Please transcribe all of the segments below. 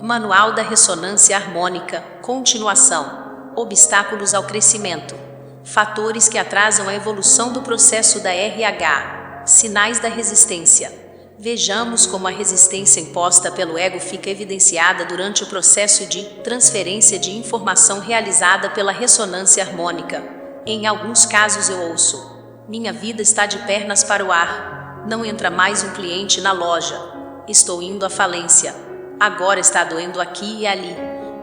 Manual da Ressonância Harmônica, continuação. Obstáculos ao crescimento. Fatores que atrasam a evolução do processo da RH. Sinais da resistência. Vejamos como a resistência imposta pelo ego fica evidenciada durante o processo de transferência de informação realizada pela ressonância harmônica. Em alguns casos eu ouço: minha vida está de pernas para o ar. Não entra mais um cliente na loja. Estou indo à falência. Agora está doendo aqui e ali.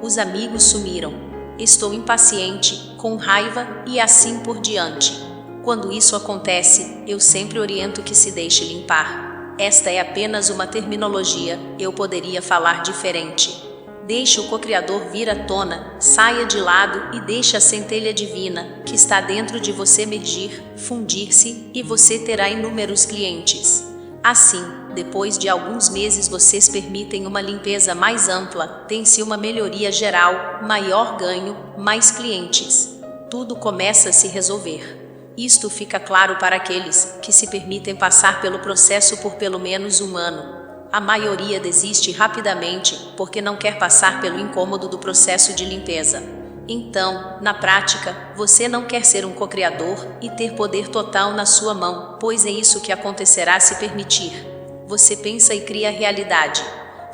Os amigos sumiram. Estou impaciente, com raiva e assim por diante. Quando isso acontece, eu sempre oriento que se deixe limpar. Esta é apenas uma terminologia, eu poderia falar diferente. Deixe o co-criador vir à tona, saia de lado e deixe a centelha divina, que está dentro de você emergir, fundir-se, e você terá inúmeros clientes. Assim, depois de alguns meses vocês permitem uma limpeza mais ampla, tem-se uma melhoria geral, maior ganho, mais clientes. Tudo começa a se resolver. Isto fica claro para aqueles que se permitem passar pelo processo por pelo menos um ano. A maioria desiste rapidamente porque não quer passar pelo incômodo do processo de limpeza. Então, na prática, você não quer ser um co-criador e ter poder total na sua mão, pois é isso que acontecerá se permitir. Você pensa e cria a realidade.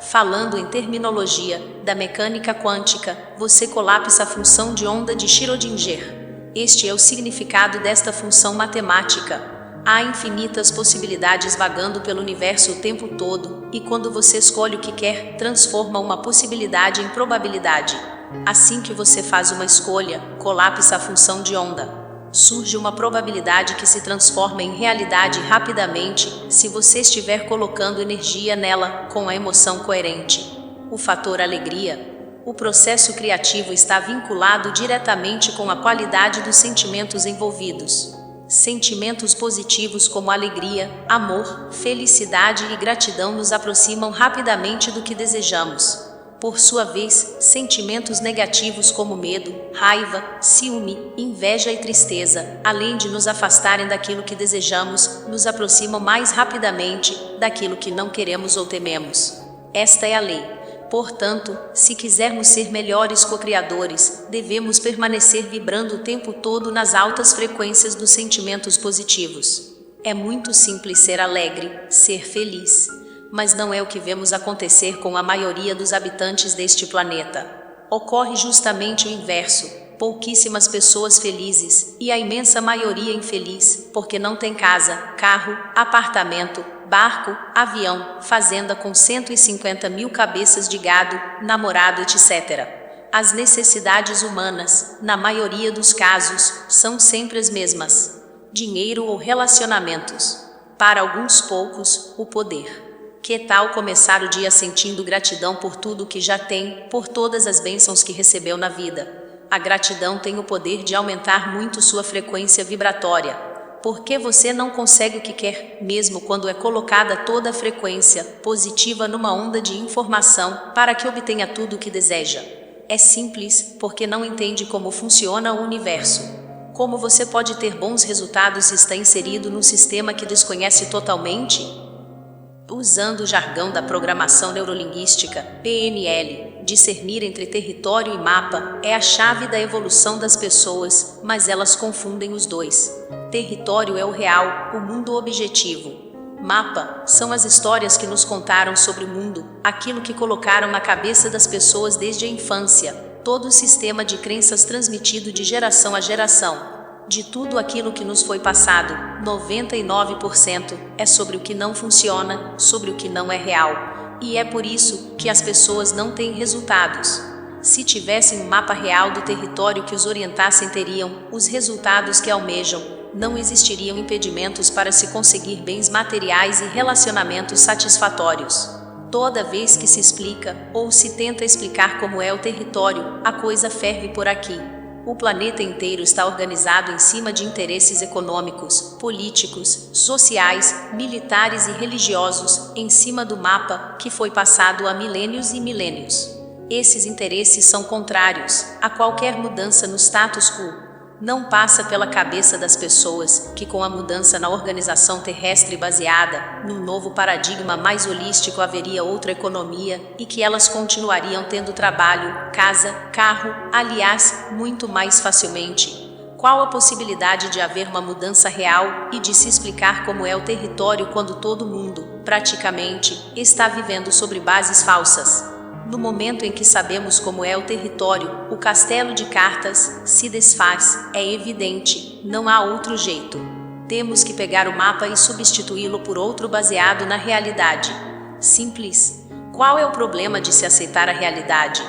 Falando em terminologia da mecânica quântica, você colapsa a função de onda de Schrödinger. Este é o significado desta função matemática. Há infinitas possibilidades vagando pelo universo o tempo todo, e quando você escolhe o que quer, transforma uma possibilidade em probabilidade. Assim que você faz uma escolha, colapsa a função de onda. Surge uma probabilidade que se transforma em realidade rapidamente, se você estiver colocando energia nela, com a emoção coerente. O fator alegria. O processo criativo está vinculado diretamente com a qualidade dos sentimentos envolvidos. Sentimentos positivos como alegria, amor, felicidade e gratidão nos aproximam rapidamente do que desejamos. Por sua vez, sentimentos negativos como medo, raiva, ciúme, inveja e tristeza, além de nos afastarem daquilo que desejamos, nos aproximam mais rapidamente daquilo que não queremos ou tememos. Esta é a lei. Portanto, se quisermos ser melhores co-criadores, devemos permanecer vibrando o tempo todo nas altas frequências dos sentimentos positivos. É muito simples ser alegre, ser feliz. Mas não é o que vemos acontecer com a maioria dos habitantes deste planeta. Ocorre justamente o inverso: pouquíssimas pessoas felizes e a imensa maioria infeliz, porque não tem casa, carro, apartamento, barco, avião, fazenda com 150 mil cabeças de gado, namorado, etc. As necessidades humanas, na maioria dos casos, são sempre as mesmas: dinheiro ou relacionamentos. Para alguns poucos, o poder. Que tal começar o dia sentindo gratidão por tudo que já tem, por todas as bênçãos que recebeu na vida? A gratidão tem o poder de aumentar muito sua frequência vibratória. Por que você não consegue o que quer, mesmo quando é colocada toda a frequência positiva numa onda de informação, para que obtenha tudo o que deseja? É simples, porque não entende como funciona o universo. Como você pode ter bons resultados se está inserido num sistema que desconhece totalmente? Usando o jargão da programação neurolinguística, PNL, discernir entre território e mapa é a chave da evolução das pessoas, mas elas confundem os dois. Território é o real, o mundo objetivo. Mapa são as histórias que nos contaram sobre o mundo, aquilo que colocaram na cabeça das pessoas desde a infância, todo o sistema de crenças transmitido de geração a geração. De tudo aquilo que nos foi passado, 99% é sobre o que não funciona, sobre o que não é real. E é por isso que as pessoas não têm resultados. Se tivessem um mapa real do território que os orientassem, teriam os resultados que almejam. Não existiriam impedimentos para se conseguir bens materiais e relacionamentos satisfatórios. Toda vez que se explica, ou se tenta explicar como é o território, a coisa ferve por aqui. O planeta inteiro está organizado em cima de interesses econômicos, políticos, sociais, militares e religiosos, em cima do mapa que foi passado há milênios e milênios. Esses interesses são contrários a qualquer mudança no status quo. Não passa pela cabeça das pessoas que, com a mudança na organização terrestre baseada num novo paradigma mais holístico, haveria outra economia e que elas continuariam tendo trabalho, casa, carro, aliás, muito mais facilmente. Qual a possibilidade de haver uma mudança real e de se explicar como é o território quando todo mundo, praticamente, está vivendo sobre bases falsas? No momento em que sabemos como é o território, o castelo de cartas se desfaz, é evidente, não há outro jeito. Temos que pegar o mapa e substituí-lo por outro baseado na realidade. Simples. Qual é o problema de se aceitar a realidade?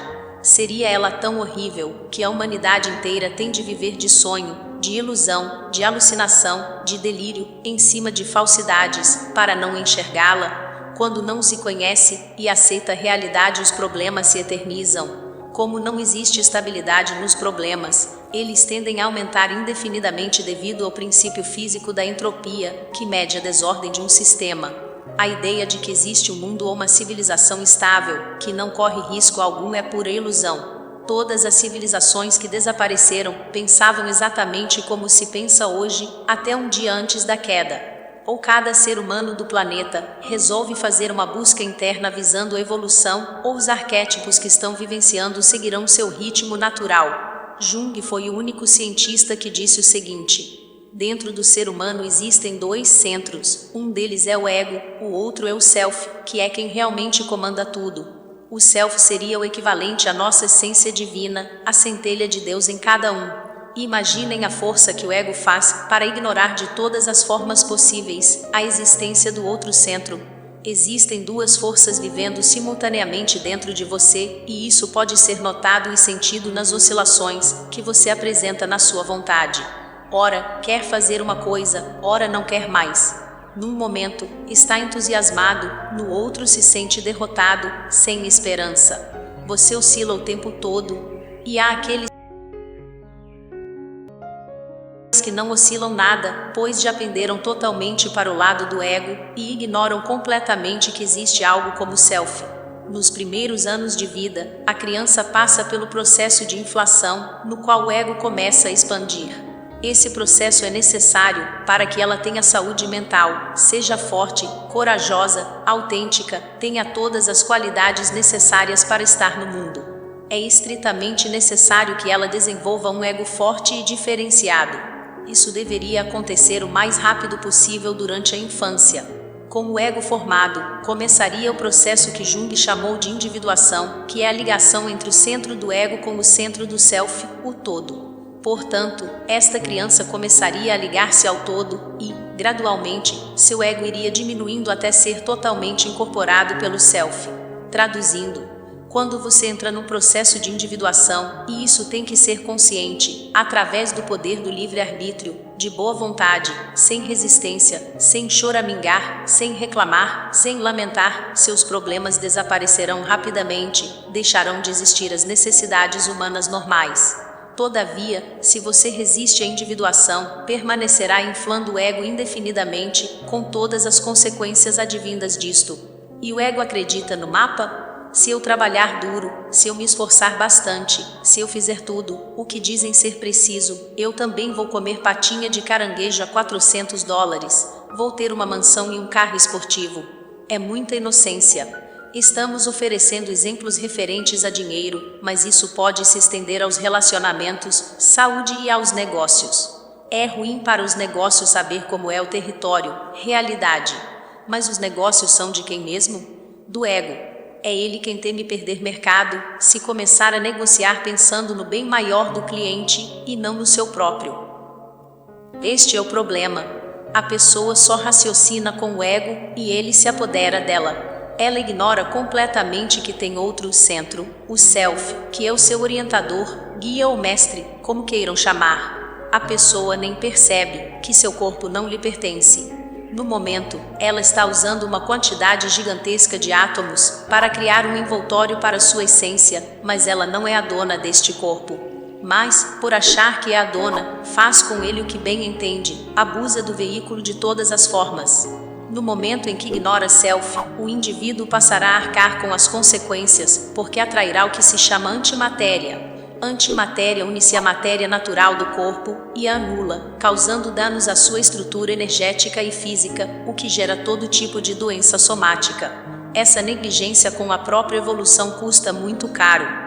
Seria ela tão horrível que a humanidade inteira tem de viver de sonho, de ilusão, de alucinação, de delírio, em cima de falsidades, para não enxergá-la? Quando não se conhece e aceita a realidade, os problemas se eternizam. Como não existe estabilidade nos problemas, eles tendem a aumentar indefinidamente devido ao princípio físico da entropia, que mede a desordem de um sistema. A ideia de que existe um mundo ou uma civilização estável, que não corre risco algum, é pura ilusão. Todas as civilizações que desapareceram pensavam exatamente como se pensa hoje, até um dia antes da queda. Ou cada ser humano do planeta resolve fazer uma busca interna visando a evolução, ou os arquétipos que estão vivenciando seguirão seu ritmo natural. Jung foi o único cientista que disse o seguinte: dentro do ser humano existem dois centros, um deles é o ego, o outro é o self, que é quem realmente comanda tudo. O self seria o equivalente à nossa essência divina, a centelha de Deus em cada um. Imaginem a força que o ego faz para ignorar de todas as formas possíveis a existência do outro centro. Existem duas forças vivendo simultaneamente dentro de você, e isso pode ser notado e sentido nas oscilações que você apresenta na sua vontade. Ora, quer fazer uma coisa, ora não quer mais. Num momento, está entusiasmado, no outro se sente derrotado, sem esperança. Você oscila o tempo todo, e há aqueles que não oscilam nada, pois já penderam totalmente para o lado do ego e ignoram completamente que existe algo como self. Nos primeiros anos de vida, a criança passa pelo processo de inflação, no qual o ego começa a expandir. Esse processo é necessário para que ela tenha saúde mental, seja forte, corajosa, autêntica, tenha todas as qualidades necessárias para estar no mundo. É estritamente necessário que ela desenvolva um ego forte e diferenciado. Isso deveria acontecer o mais rápido possível durante a infância. Com o ego formado, começaria o processo que Jung chamou de individuação, que é a ligação entre o centro do ego com o centro do self, o todo. Portanto, esta criança começaria a ligar-se ao todo e, gradualmente, seu ego iria diminuindo até ser totalmente incorporado pelo self. Traduzindo, quando você entra num processo de individuação, e isso tem que ser consciente, através do poder do livre-arbítrio, de boa vontade, sem resistência, sem choramingar, sem reclamar, sem lamentar, seus problemas desaparecerão rapidamente, deixarão de existir as necessidades humanas normais. Todavia, se você resiste à individuação, permanecerá inflando o ego indefinidamente, com todas as consequências advindas disto. E o ego acredita no mapa? Se eu trabalhar duro, se eu me esforçar bastante, se eu fizer tudo o que dizem ser preciso, eu também vou comer patinha de caranguejo a $400, vou ter uma mansão e um carro esportivo. É muita inocência. Estamos oferecendo exemplos referentes a dinheiro, mas isso pode se estender aos relacionamentos, saúde e aos negócios. É ruim para os negócios saber como é o território, realidade. Mas os negócios são de quem mesmo? Do ego. É ele quem teme perder mercado, se começar a negociar pensando no bem maior do cliente e não no seu próprio. Este é o problema. A pessoa só raciocina com o ego e ele se apodera dela. Ela ignora completamente que tem outro centro, o self, que é o seu orientador, guia ou mestre, como queiram chamar. A pessoa nem percebe que seu corpo não lhe pertence. No momento, ela está usando uma quantidade gigantesca de átomos para criar um envoltório para sua essência, mas ela não é a dona deste corpo. Mas, por achar que é a dona, faz com ele o que bem entende, abusa do veículo de todas as formas. No momento em que ignora self, o indivíduo passará a arcar com as consequências, porque atrairá o que se chama antimatéria. Antimatéria une-se à matéria natural do corpo e a anula, causando danos à sua estrutura energética e física, o que gera todo tipo de doença somática. Essa negligência com a própria evolução custa muito caro.